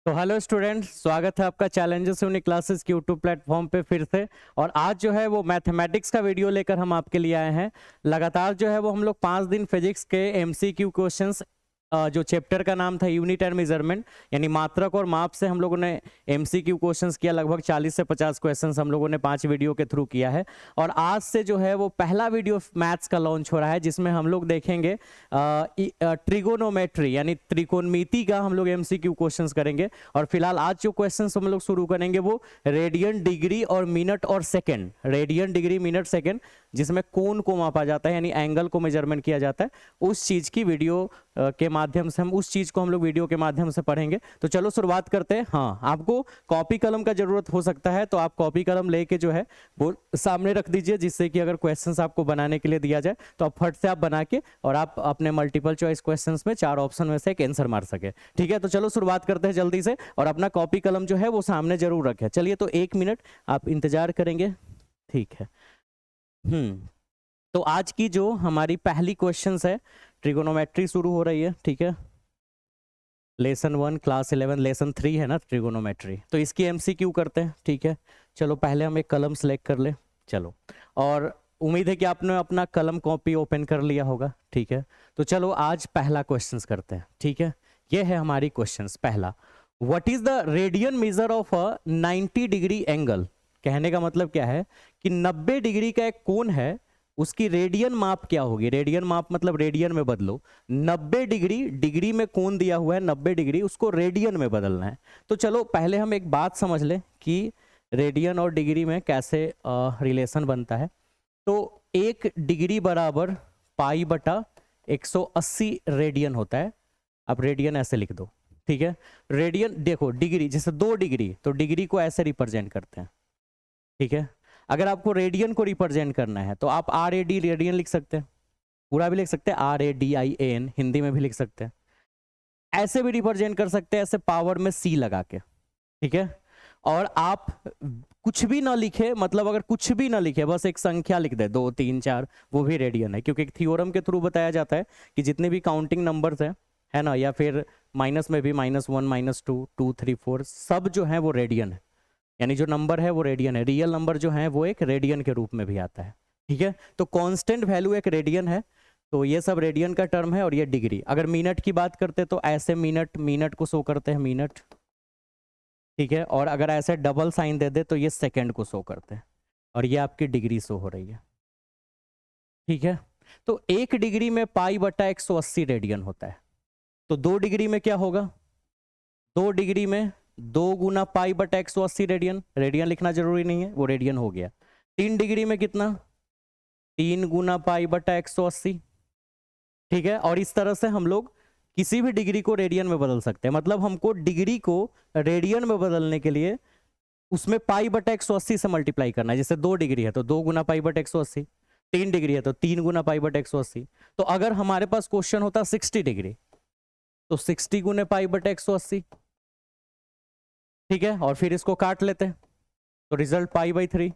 तो hello student, स्वागत है आपका चैलेंजेस यूनिक क्लासेस के यूट्यूब प्लेटफॉर्म पे फिर से। और आज जो है वो मैथमेटिक्स का वीडियो लेकर हम आपके लिए आए हैं। लगातार जो है वो हम लोग 5 दिन फिजिक्स के एमसीक्यू क्वेश्चंस, जो चैप्टर का नाम था यूनिट एंड मेजरमेंट यानी मात्रक और माप से, हम लोगों ने एमसीक्यू क्वेश्चंस किया। लगभग 40 से 50 क्वेश्चंस हम लोगों ने 5 वीडियो के थ्रू किया है। और आज से जो है वो पहला वीडियो मैथ्स का लॉन्च हो रहा है, जिसमें हम लोग देखेंगे ट्रिगोनोमेट्री यानी त्रिकोणमिति का हम लोग एमसीक्यू क्वेश्चंस करेंगे। और फिलहाल आज जो क्वेश्चंस हम लोग शुरू करेंगे वो रेडियन, डिग्री और मिनट और second, radian, degree, minute, second, जिसमें कोण को मापा जाता है यानी एंगल को मेजरमेंट किया जाता है, उस चीज की वीडियो के माध्यम से हम उस चीज को हम लोग वीडियो के माध्यम से पढ़ेंगे। तो चलो शुरुआत करते हैं। हाँ, आपको कॉपी कलम का जरूरत हो सकता है, तो आप कॉपी कलम लेके जो है वो सामने रख दीजिए, जिससे कि अगर क्वेश्चंस आपको बनाने के लिए दिया जाए तो आप फट से आप बना के और आप अपने मल्टीपल चॉइस क्वेश्चंस में 4 ऑप्शन में से एक आंसर मार सके। ठीक है, तो चलो शुरुआत करते हैं जल्दी से। और अपना कॉपी कलम जो है वो सामने जरूर रखें। चलिए, तो 1 मिनट आप इंतजार करेंगे। ठीक है। तो आज की जो हमारी पहली क्वेश्चंस है, ट्रिगोनोमेट्री शुरू हो रही है। ठीक है, लेसन 1 क्लास 11, लेसन 3 है ना ट्रिगोनोमेट्री, तो इसकी एमसीक्यू करते हैं। ठीक है, चलो पहले हम एक कलम सेलेक्ट कर ले। चलो, और उम्मीद है कि आपने अपना कलम कॉपी ओपन कर लिया होगा। ठीक है, तो चलो आज पहला क्वेश्चंस करते हैं। ठीक है, ये है हमारी क्वेश्चंस। पहला, what is the radian measure of a 90 degree angle. कहने का मतलब क्या है कि 90 डिग्री का एक कोण है, उसकी रेडियन माप क्या होगी। रेडियन माप मतलब रेडियन में बदलो। 90 डिग्री, डिग्री में कोण दिया हुआ है 90 डिग्री, उसको रेडियन में बदलना है। तो चलो पहले हम एक बात समझ लें कि रेडियन और डिग्री में कैसे रिलेशन बनता है। तो 1 डिग्री बराबर पाई बटा 180 रेडियन होता है। अब रेडियन ऐसे लिख दो। ठीक है, रेडियन देखो, डिग्री जैसे 2 डिग्री, तो डिग्री को ऐसे रिप्रेजेंट करते हैं। ठीक है, अगर आपको रेडियन को रिप्रेजेंट करना है तो आप आर ए डी रेडियन लिख सकते हैं, पूरा भी लिख सकते हैं, RADIAN हिंदी में भी लिख सकते हैं। ऐसे भी रिप्रेजेंट कर सकते हैं, ऐसे पावर में C लगा के। ठीक है, और आप कुछ भी ना लिखे, मतलब अगर कुछ भी ना लिखे, बस एक संख्या लिख दे 2 3 4, वो भी रेडियन है। क्योंकि एक थ्योरम के थ्रू बताया जाता है कि जितने भी काउंटिंग नंबर्स है ना, या फिर माइनस में भी -1 -2 2 3 4 सब जो है वो रेडियन है। यानी जो नंबर है वो रेडियन है। रियल नंबर जो है वो एक रेडियन के रूप में भी आता है। ठीक है, तो कांस्टेंट वैल्यू एक रेडियन है। तो ये सब रेडियन का टर्म है। और ये डिग्री, अगर मिनट की बात करते तो ऐसे मिनट, मिनट को शो करते हैं मिनट। ठीक है, और अगर ऐसे डबल साइन दे दे तो ये सेकंड को शो करते हैं, और ये आपकी डिग्री शो हो रही है। ठीक है, तो 1 डिग्री में पाई बटा 180 रेडियन होता है। तो 2 डिग्री में क्या होगा, 2 डिग्री में 2 गुना पाई बटा 180 रेडियन, रेडियन लिखना जरूरी नहीं है, वो रेडियन हो गया। 3 डिग्री में कितना, 3 गुना पाई बटा 180। ठीक है, और इस तरह से हम लोग किसी भी डिग्री को रेडियन में बदल सकते हैं। मतलब हमको डिग्री को रेडियन में बदलने के लिए उसमें पाई बटा 180 से मल्टीप्लाई करना है। जैसे 2 डिग्री है तो 2 गुना पाई बटा 180, 3 डिग्री है तो 3 गुना पाई बटा 180। तो अगर हमारे पास क्वेश्चन होता 60 डिग्री, तो 60 गुने पाई बटा 180। ठीक है, और फिर इसको काट लेते हैं तो रिजल्ट π/3।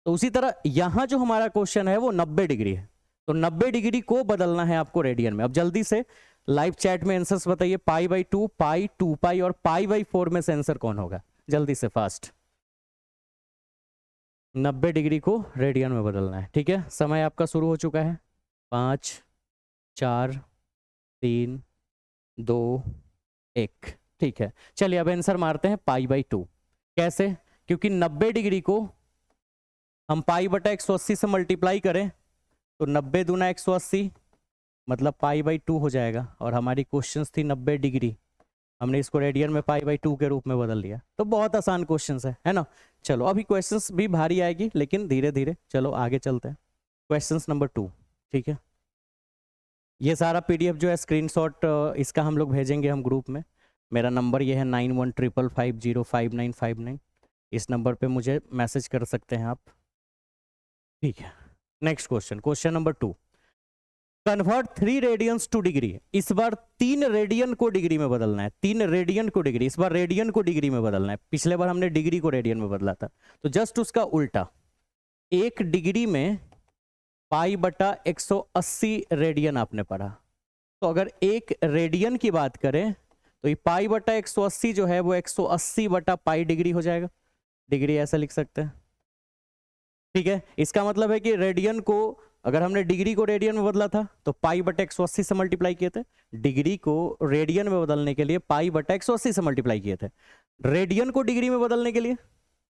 तो उसी तरह यहां जो हमारा क्वेश्चन है वो 90 डिग्री है, तो 90 डिग्री को बदलना है आपको रेडियन में। अब जल्दी से लाइव चैट में आंसर्स बताइए। π/2, पाई, 2 पाई और π/4 में से आंसर कौन होगा, जल्दी से फास्ट। 90 डिग्री को रेडियन में बदलना है। ठीक है, समय आपका शुरू हो चुका है। 5 4 3 2 1। ठीक है, चलिए अब आंसर मारते हैं π/2। कैसे, क्योंकि 90 डिग्री को हम पाई बटा 180 से मल्टीप्लाई करें तो 90 दूना 180 मतलब π/2 हो जाएगा। और हमारी क्वेश्चन थी 90 डिग्री, हमने इसको रेडियन में π/2 के रूप में बदल लिया। तो बहुत आसान क्वेश्चन है ना। चलो अभी क्वेश्चंस भी भारी आएगी, लेकिन धीरे धीरे चलो आगे चलते हैं। Question number 2। ठीक है, ये सारा PDF जो है स्क्रीनशॉट इसका हम लोग भेजेंगे हम ग्रुप में। मेरा नंबर ये है 9155055959। इस नंबर पे मुझे मैसेज कर सकते हैं आप। ठीक है, next question, question number 2। Convert 3 radians to degree. इस बार 3 रेडियन को डिग्री में बदलना है। 3 रेडियन को डिग्री, इस बार रेडियन को डिग्री में बदलना है। पिछले बार हमने डिग्री को रेडियन में बदला था, तो जस्ट उसका उल्टा। 1 डिग्री में पाई बटा 180 रेडियन आपने पढ़ा। तो अगर 1 रेडियन की बात करें तो ये पाई बटा 180 जो है वो 180 बटा पाई डिग्री हो जाएगा। डिग्री ऐसा लिख सकते हैं, ठीक है। इसका मतलब है कि रेडियन को अगर हमने डिग्री को रेडियन में बदला था तो पाई बटा 180 से मल्टीप्लाई किए थे। डिग्री को रेडियन में बदलने के लिए पाई बटा 180 से मल्टीप्लाई किए थे। रेडियन को डिग्री में बदलने के लिए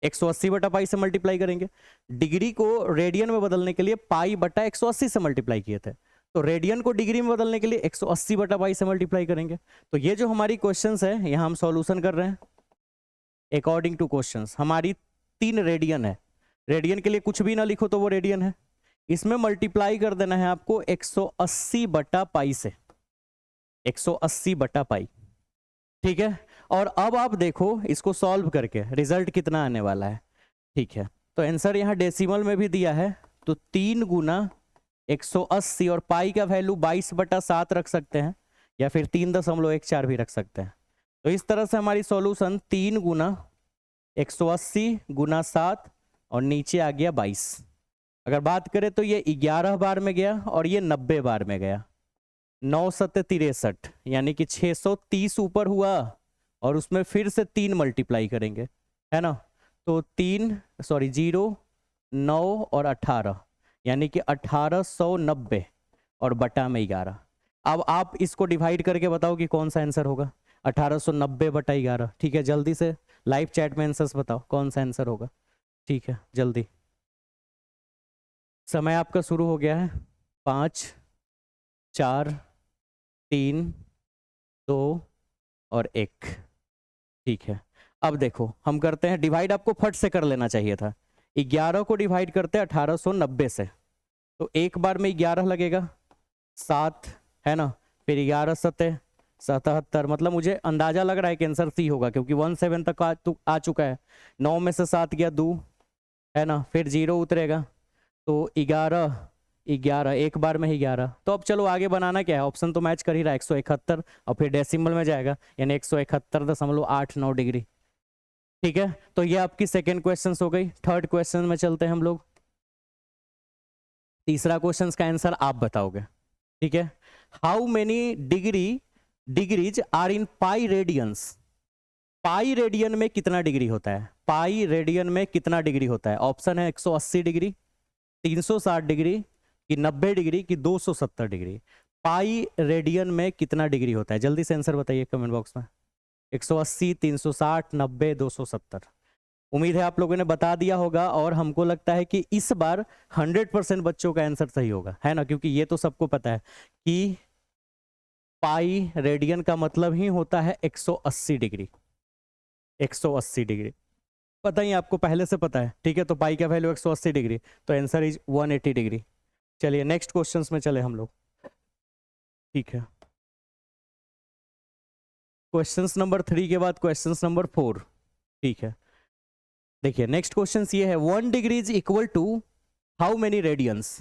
180 बटा पाई से मल्टीप्लाई करेंगे। डिग्री को रेडियन में बदलने के लिए पाई बटा 180 से मल्टीप्लाई किए थे। तो रेडियन को डिग्री में बदलने के लिए 180 बटा पाई से मल्टीप्लाई करेंगे। तो ये जो हमारी क्वेश्चंस है यहाँ हम सॉल्यूशन कर रहे हैं अकॉर्डिंग टू क्वेश्चंस। हमारी 3 रेडियन है, रेडियन के लिए कुछ भी ना लिखो तो वो रेडियन है। इसमें मल्टीप्लाई कर देना है आपको 180 बटा पाई से, 180 बटा पाई, ठीक है। और अब आप देखो इसको सॉल्व करके रिजल्ट कितना आने वाला है, ठीक है। तो आंसर यहाँ डेसिमल में भी दिया है, तो 3 गुना 180 और पाई का वैल्यू 22 बटा 7 रख सकते हैं या फिर 3.14 भी रख सकते हैं। तो इस तरह से हमारी सॉल्यूशन 3 गुना 180 गुना 7 और नीचे आ गया 22। अगर बात करें तो ये 11 बार में गया और ये 90 बार में गया। 9 7 63 यानी कि 630 ऊपर हुआ और उसमें फिर से 3 मल्टीप्लाई करेंगे, है ना। तो 0 9 और 18 यानी कि 1890 और बटा में 11। अब आप इसको डिवाइड करके बताओ कि कौन सा आंसर होगा। 1890 बटा 11, ठीक है। जल्दी से लाइव चैट में आंसर्स बताओ कौन सा आंसर होगा, ठीक है। जल्दी, समय आपका शुरू हो गया है। 5 4 3 2 और 1, ठीक है। अब देखो हम करते हैं डिवाइड, आपको फट से कर लेना चाहिए था। 11 को डिवाइड करते हैं 1890 से, तो एक बार में 11 लगेगा, 7 है ना, फिर 11 7 77, मतलब मुझे अंदाजा लग रहा है कि आंसर सी होगा क्योंकि 17 तक आ चुका है। 9 में से 7 गया 2, है ना, फिर 0 उतरेगा, तो 11 एक बार में ही 11। तो अब चलो आगे बनाना क्या है, ऑप्शन तो मैच कर ही रहा है 171 और फिर डेसिमल में जाएगा यानी 171.89 डिग्री, ठीक है। तो ये आपकी सेकेंड क्वेश्चन हो गई। थर्ड क्वेश्चन में चलते हैं हम लोग। तीसरा क्वेश्चन का आंसर आप बताओगे, ठीक है। How many degrees are in pi radians. Pi radian में कितना डिग्री होता है, पाई रेडियन में कितना डिग्री होता है। ऑप्शन है 180 डिग्री, 360 डिग्री कि 90 डिग्री कि 270 डिग्री। पाई रेडियन में कितना डिग्री होता है, जल्दी से आंसर बताइए कमेंट बॉक्स में। 180 360 90 270। उम्मीद है आप लोगों ने बता दिया होगा और हमको लगता है कि इस बार 100% बच्चों का आंसर सही होगा, है ना, क्योंकि ये तो सबको पता है कि पाई रेडियन का मतलब ही होता है 180 डिग्री। 180 डिग्री पता ही आपको पहले से पता है, ठीक है। तो पाई का वैल्यू 180 डिग्री, तो आंसर इज 180 डिग्री। चलिए नेक्स्ट क्वेश्चंस में चले हम लोग, ठीक है। क्वेश्चंस नंबर 3 के बाद क्वेश्चंस नंबर 4, ठीक है। देखिए नेक्स्ट क्वेश्चन ये है 1 degree is equal to how many radians.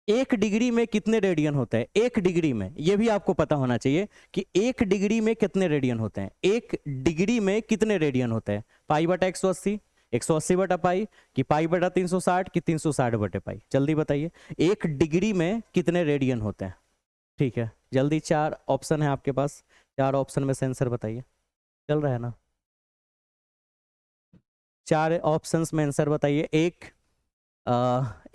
1 degree में कितने रेडियन होते हैं। 1 डिग्री में, ये भी आपको पता होना चाहिए कि 1 डिग्री में कितने रेडियन होते हैं। 1 डिग्री में कितने रेडियन होते हैं, पाई बटा 180, 180 बटा पाई कि पाई बटा 360 कि 360 बटे पाई। जल्दी बताइए 1 डिग्री में कितने रेडियन होते हैं, ठीक है। जल्दी 4 ऑप्शन है आपके पास, 4 ऑप्शन में से आंसर बताइए। चल रहा है ना, 4 ऑप्शंस में आंसर बताइए।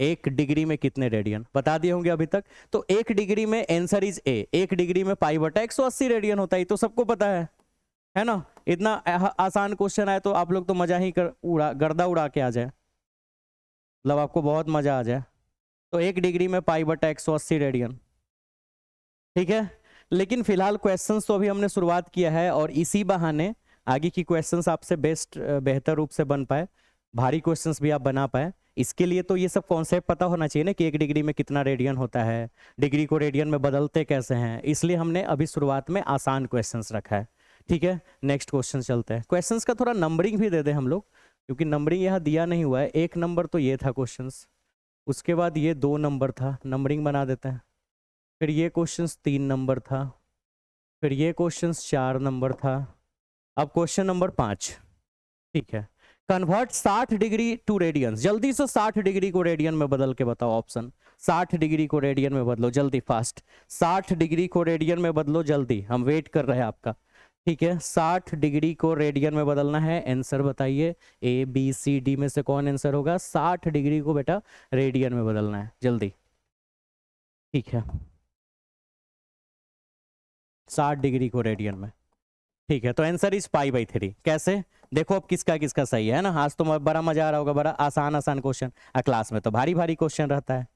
1 डिग्री में कितने रेडियन बता दिए होंगे अभी तक। तो 1 डिग्री में आंसर इज ए। 1 डिग्री में पाई बटा 180 रेडियन होता है, तो सबको पता है ना। इतना आसान क्वेश्चन आए तो आप लोग तो मजा ही गर्दा उड़ा के आ जाए, मतलब आपको बहुत मजा आ जाए। तो 1 डिग्री में पाई बटा 180 रेडियन, ठीक है। लेकिन फिलहाल क्वेश्चंस तो अभी हमने शुरुआत किया है और इसी बहाने आगे की क्वेश्चंस आपसे बेहतर रूप से बन पाए, भारी क्वेश्चंस भी आप बना पाए। इसके लिए तो ये सब कॉन्सेप्ट पता होना चाहिए ना कि 1 डिग्री में कितना रेडियन होता है, डिग्री को रेडियन में बदलते कैसे हैं। इसलिए हमने अभी शुरुआत में आसान क्वेश्चंस रखा है, ठीक है। नेक्स्ट क्वेश्चन चलते हैं। क्वेश्चंस का थोड़ा नंबरिंग भी दे दें हम लोग, क्योंकि नंबरिंग यहाँ दिया नहीं हुआ है। 1 नंबर तो ये था क्वेश्चंस, उसके बाद ये 2 नंबर था, नंबरिंग बना देते हैं। फिर ये क्वेश्चंस 3 नंबर था, फिर ये क्वेश्चंस 4 नंबर था। अब क्वेश्चन नंबर 5, ठीक है। Convert 60 degree to radians. जल्दी से 60 डिग्री को रेडियन में बदल के बताओ। ऑप्शन 60 डिग्री को रेडियन में बदलो, जल्दी फास्ट। 60 डिग्री को रेडियन में बदलो जल्दी, हम वेट कर रहे हैं आपका, ठीक है, 60 डिग्री को रेडियन में बदलना है। आंसर बताइए, ए बी सी डी में से कौन आंसर होगा? 60 डिग्री को बेटा रेडियन में बदलना है, जल्दी। ठीक है, 60 डिग्री को रेडियन में। ठीक है, तो आंसर इज π/3। कैसे? देखो अब किसका किसका सही है ना। आज तो बड़ा मजा आ रहा होगा, बड़ा आसान आसान क्वेश्चन। क्लास में तो भारी भारी क्वेश्चन रहता है,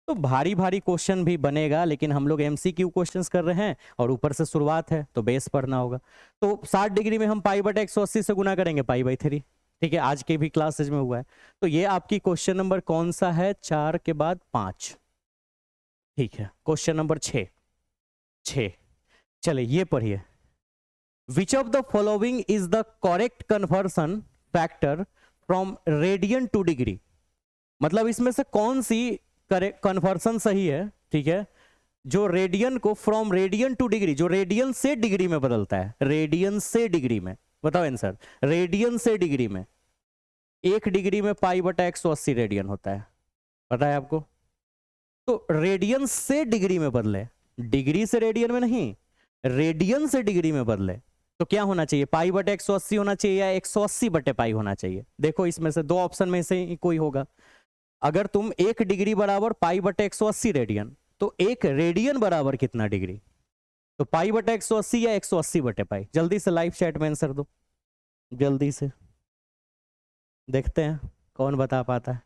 तो भारी भारी क्वेश्चन भी बनेगा, लेकिन हम लोग एमसीक्यू क्वेश्चंस कर रहे हैं और ऊपर से शुरुआत है तो बेस पढ़ना होगा। तो 60 डिग्री में हम π/180 से गुना करेंगे, π/3। ठीक है, आज के भी क्लासेज में हुआ है। तो ये आपकी क्वेश्चन नंबर कौन सा है? 4 के बाद 5। ठीक है, क्वेश्चन नंबर 6। चलिए ये पढ़िए। Which of the following is the correct conversion factor from radian to degree? मतलब इसमें से कौन सी कन्वर्सन सही है? ठीक है, जो रेडियन को फ्रॉम रेडियन टू डिग्री, जो रेडियन से डिग्री में बदलता है, रेडियन से डिग्री में। बताओ आंसर, रेडियन से डिग्री में। 1 डिग्री में π/180 रेडियन होता है, पता है आपको? तो रेडियन से डिग्री में बदले, डिग्री से रेडियन में नहीं, रेडियन से डिग्री में बदले, तो क्या होना चाहिए? π/180 होना चाहिए या 180/π होना चाहिए? देखो इसमें से दो ऑप्शन में से ही कोई होगा। अगर तुम 1 डिग्री बराबर π/180 रेडियन, तो 1 रेडियन बराबर कितना डिग्री? तो π/180 या 180/π? जल्दी से लाइव चैट में आंसर दो, जल्दी से। देखते हैं कौन बता पाता है।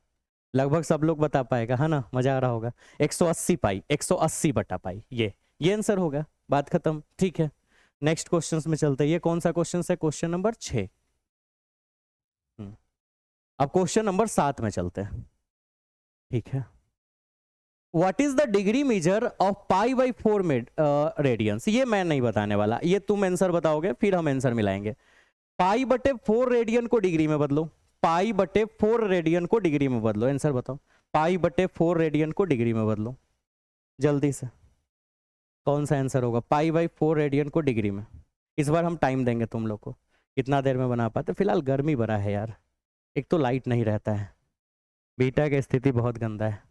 लगभग सब लोग बता पाएगा, है ना? मजा आ रहा होगा। 180π, 180/π, ये आंसर होगा, बात खत्म। ठीक है, नेक्स्ट क्वेश्चंस में चलते हैं। ये कौन सा क्वेश्चन है? Question number 6। अब क्वेश्चन नंबर 7 में चलते हैं। ठीक है, what is the degree measure of π/4 radians? ये मैं नहीं बताने वाला, ये तुम आंसर बताओगे, फिर हम आंसर मिलाएंगे। π/4 रेडियन को डिग्री में बदलो, π/4 रेडियन को डिग्री में बदलो। आंसर बताओ, π/4 रेडियन को डिग्री में बदलो, जल्दी से। कौन सा आंसर होगा? π/4 रेडियन को डिग्री में। इस बार हम टाइम देंगे तुम लोग को, कितना देर में बना पाते। फिलहाल गर्मी बड़ा है यार, एक तो लाइट नहीं रहता है, बीटा की स्थिति बहुत गंदा है,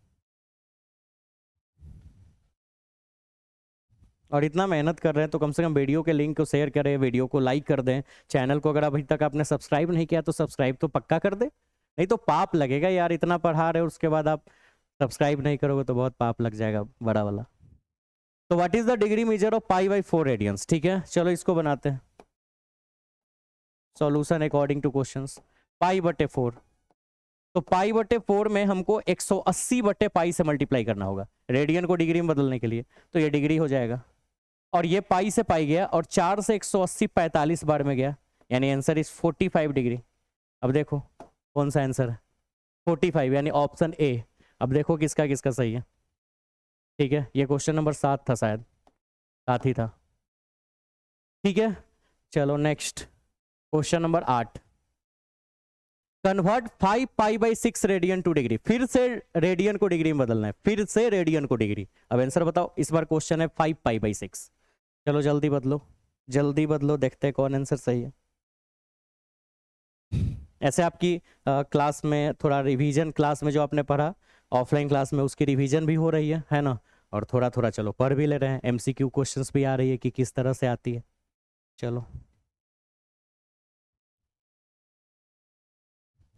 और इतना मेहनत कर रहे हैं तो कम से कम वीडियो के लिंक को शेयर करें, वीडियो को लाइक कर दें। चैनल को अगर अभी तक आपने सब्सक्राइब नहीं किया तो सब्सक्राइब तो पक्का कर दे, नहीं तो पाप लगेगा यार। इतना पढ़ा रहे हो उसके बाद आप सब्सक्राइब नहीं करोगे तो बहुत पाप लग जाएगा, बड़ा वाला। तो what is the degree measure of π/4 radians? ठीक है, चलो इसको बनाते हैं। Solution according two questions. π/4, तो π/4 में हमको 180/π से मल्टीप्लाई करना होगा रेडियन को डिग्री में बदलने के लिए, तो ये डिग्री हो जाएगा। और ये पाई से पाई गया, और 4 से 180 45 बार में गया, यानी आंसर इज 45 डिग्री। अब देखो कौन सा आंसर है? 45, यानी ऑप्शन ए। अब देखो किसका किसका सही है। ठीक है, ये क्वेश्चन नंबर 7 था, शायद 7 ही था। ठीक है, चलो next question number 8। Convert 5π/6 radian to degree. फिर से रेडियन को डिग्री में बदलना है, फिर से रेडियन को डिग्री। अब आंसर बताओ, इस बार क्वेश्चन है 5π/6। चलो जल्दी बदलो, जल्दी बदलो, देखते हैं कौन आंसर सही है। ऐसे आपकी क्लास में थोड़ा रिवीजन, क्लास में जो आपने पढ़ा ऑफलाइन क्लास में, उसकी रिवीजन भी हो रही है ना? और थोड़ा थोड़ा चलो पढ़ भी ले रहे हैं, एमसीक्यू क्वेश्चंस भी आ रही है कि किस तरह से आती है। चलो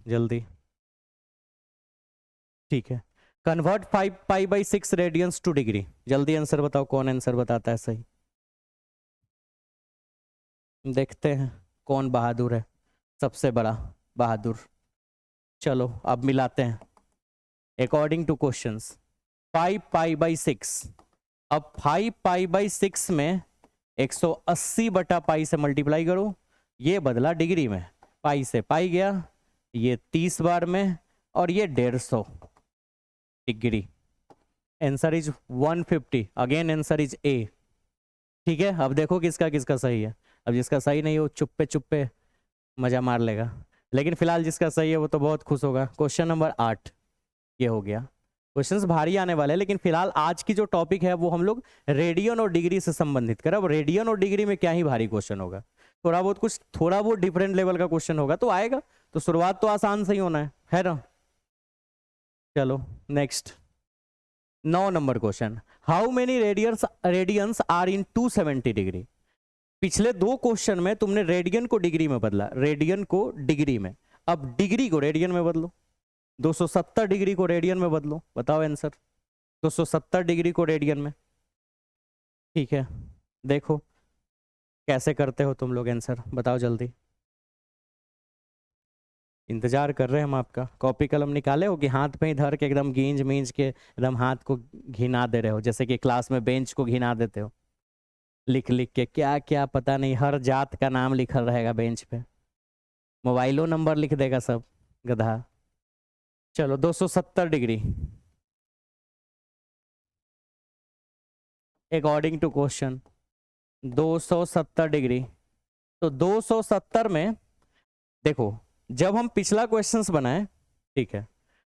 जल्दी। ठीक है, कन्वर्ट 5π/6 रेडियंस टू डिग्री। जल्दी आंसर बताओ, कौन आंसर बताता है सही। देखते हैं कौन बहादुर है, सबसे बड़ा बहादुर। चलो अब मिलाते हैं अकॉर्डिंग टू क्वेश्चंस। 5π/6, अब 5π/6 में 180/π से मल्टीप्लाई करो, ये बदला डिग्री में, पाई से पाई गया, ये 30 बार में, और ये 150 degree. Answer is 150। Again answer is a. ठीक है, अब देखो किसका किसका सही है। अब जिसका सही नहीं हो चुप्पे चुप्पे मजा मार लेगा, लेकिन फिलहाल जिसका सही है वो तो बहुत खुश होगा। क्वेश्चन नंबर 8 ये हो गया। क्वेश्चंस भारी आने वाले हैं, लेकिन फिलहाल आज की जो टॉपिक है वो हम लोग रेडियन और डिग्री से संबंधित करें। अब रेडियन और डिग्री में क्या ही भारी क्वेश्चन होगा, थोड़ा बहुत कुछ, थोड़ा बहुत डिफरेंट लेवल का क्वेश्चन होगा तो आएगा। तो शुरुआत तो आसान से ही होना है ना? चलो next 9 number question. How many radians are in 270 degree? पिछले 2 क्वेश्चन में तुमने रेडियन को डिग्री में बदला, रेडियन को डिग्री में, अब डिग्री को रेडियन में बदलो, 270 डिग्री को रेडियन में बदलो, बताओ आंसर। 270 डिग्री को रेडियन में, ठीक है। देखो कैसे करते हो तुम लोग, आंसर बताओ जल्दी, इंतजार कर रहे हैं हम आपका। कॉपी कलम निकाले हो कि हाथ पे ही धर के एकदम गींज मींज के एकदम हाथ को घिना दे रहे हो, जैसे कि क्लास में बेंच को घिना देते हो, लिख लिख के क्या क्या पता नहीं, हर जात का नाम लिखा रहेगा बेंच पे, मोबाइलों नंबर लिख देगा सब गधा। चलो 270 degree according to question 270 degree. तो 270 में देखो, जब हम पिछला क्वेश्चंस बनाए, ठीक है,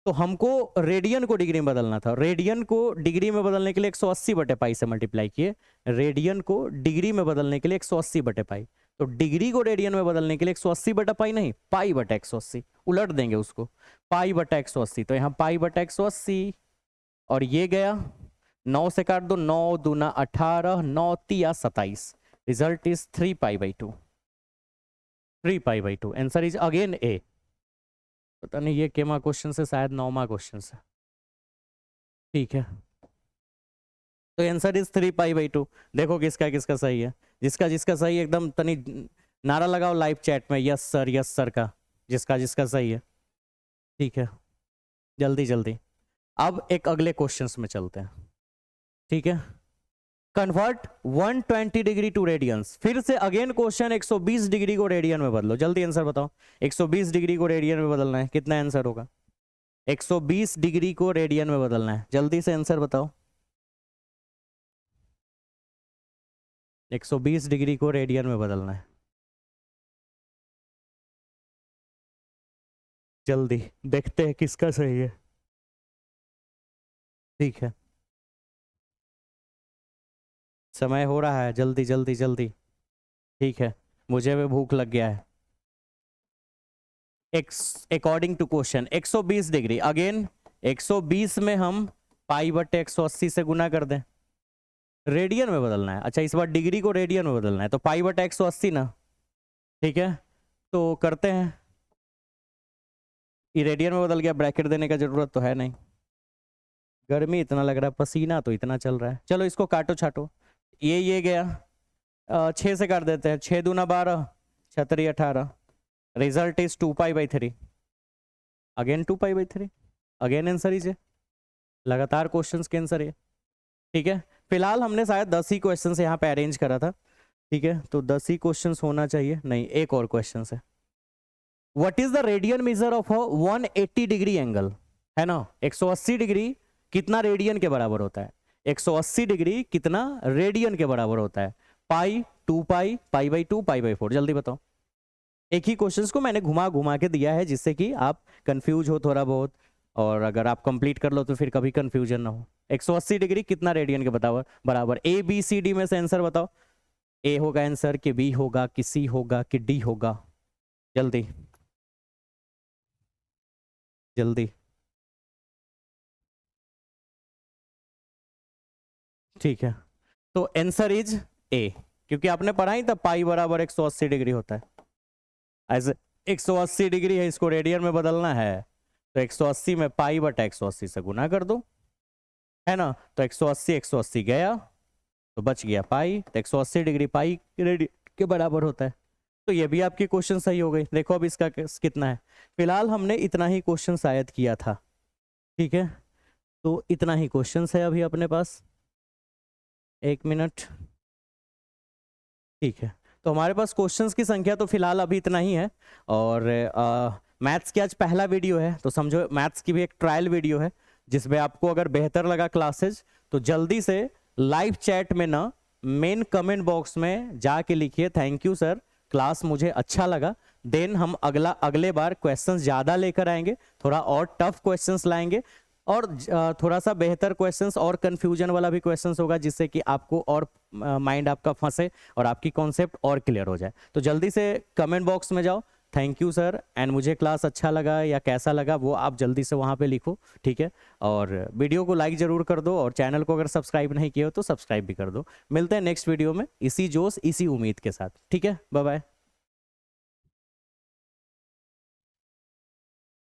तो हमको रेडियन को डिग्री में बदलना था। रेडियन को डिग्री में बदलने के लिए 180 बटे पाई से मल्टीप्लाई किए, रेडियन को डिग्री में बदलने के लिए 180 बटे पाई। तो डिग्री को रेडियन में बदलने के लिए 180 बटा पाई नहीं, पाई बटा 180, उलट देंगे उसको, पाई बटा 180। तो यहाँ पाई बटा 180, और ये गया 9 से काट दो, 9 दूना 18, 9 तिया 27, result is 3 pi by 2, 3 pi by 2। Answer is again A. पता नहीं ये केमा क्वेश्चन से, शायद 9वां क्वेश्चन से, ठीक है। तो आंसर इज 3 पाई बाई 2। देखो किसका किसका सही है, जिसका जिसका सही है एकदम तनी नारा लगाओ लाइव चैट में, यस सर का, जिसका जिसका सही है, ठीक है, जल्दी जल्दी। अब एक अगले क्वेश्चंस में चलते हैं, ठीक है। कन्वर्ट 120 डिग्री टू रेडियंस, फिर से अगेन क्वेश्चन 120 डिग्री को रेडियन में बदलो, जल्दी आंसर बताओ। 120 डिग्री को रेडियन में बदलना है, कितना आंसर होगा? 120 डिग्री को रेडियन में बदलना है, जल्दी से आंसर बताओ। 120 डिग्री को रेडियन में बदलना है, जल्दी देखते हैं किसका सही है, ठीक है। समय हो रहा है, जल्दी जल्दी जल्दी, ठीक है, मुझे भी भूख लग गया है। According to question 120 degree, again 120 में हम पाई बटे 180 से गुना कर दें, रेडियन में बदलना है। अच्छा, इस बार डिग्री को रेडियन में बदलना है, तो पाई बटा 180 ना, ठीक है। तो करते हैं, ये रेडियन में बदल गया, ब्रैकेट देने का जरूरत तो है नहीं, गर्मी इतना लग रहा है, पसीना तो इतना चल रहा है। चलो इसको काटो छाटो, ये गया 6 से काट देते हैं, 6 दूना 12, 6 18, result is 2 pi by 3, again 2 pi by 3, again answer is, लगातार क्वेश्चंस के आंसर है, ठीक है। फिलहाल हमने शायद 10 ही क्वेश्चन यहाँ पे अरेंज करा था, ठीक है, तो 10 ही क्वेश्चन होना चाहिए, नहीं एक और क्वेश्चन है। What is the radian measure of 180 degree angle, है ना, 180 डिग्री कितना रेडियन के बराबर होता है? 180 डिग्री कितना रेडियन के बराबर होता है? पाई, 2 पाई, पाई बाई 2, पाई बाई 4, जल्दी बताओ। एक ही क्वेश्चंस को मैंने घुमा घुमा के दिया है, जिससे कि आप कंफ्यूज हो थोड़ा बहुत, और अगर आप कंप्लीट कर लो तो फिर कभी कंफ्यूजन ना हो। 180 डिग्री कितना रेडियन के बराबर? ए बी सी डी में से आंसर बताओ। ए होगा आंसर, कि बी होगा, कि सी होगा, कि डी होगा, जल्दी जल्दी, ठीक है। तो आंसर इज ए, क्योंकि आपने पढ़ा ही था पाई बराबर 180 डिग्री होता है। ऐसे 180 डिग्री है, इसको रेडियन में बदलना है, तो 180 में पाई बटा 180 से गुना कर दो, है ना। तो 180 गया तो बच गया पाई, तो 180 डिग्री पाई रेडियन के बराबर होता है। तो ये भी आपकी क्वेश्चन सही हो गई। देखो अब इसका कितना है, फिलहाल हमने इतना ही क्वेश्चन शायद किया था, ठीक है, तो इतना ही क्वेश्चन है अभी अपने पास, 1 मिनट, ठीक है। तो हमारे पास क्वेश्चंस की संख्या तो फिलहाल अभी इतना ही है, और मैथ्स की आज पहला वीडियो है, तो समझो मैथ्स की भी एक ट्रायल वीडियो है, जिसमें आपको अगर बेहतर लगा क्लासेज तो जल्दी से लाइव चैट में ना मेन कमेंट बॉक्स में जाके लिखिए थैंक यू सर, क्लास मुझे अच्छा लगा। देन हम अगले बार क्वेश्चंस ज़्यादा लेकर आएंगे, थोड़ा और टफ क्वेश्चंस लाएंगे, और थोड़ा सा बेहतर क्वेश्चंस और कंफ्यूजन वाला भी क्वेश्चंस होगा, जिससे कि आपको और माइंड आपका फंसे और आपकी कॉन्सेप्ट और क्लियर हो जाए। तो जल्दी से कमेंट बॉक्स में जाओ, थैंक यू सर। एंड मुझे क्लास अच्छा लगा या कैसा लगा वो आप जल्दी से वहाँ पे लिखो, ठीक है। और वीडियो को लाइक ज़रूर कर दो, और चैनल को अगर सब्सक्राइब नहीं किया हो तो सब्सक्राइब भी कर दो। मिलते हैं नेक्स्ट वीडियो में इसी जोश इसी उम्मीद के साथ, ठीक है। Bye bye.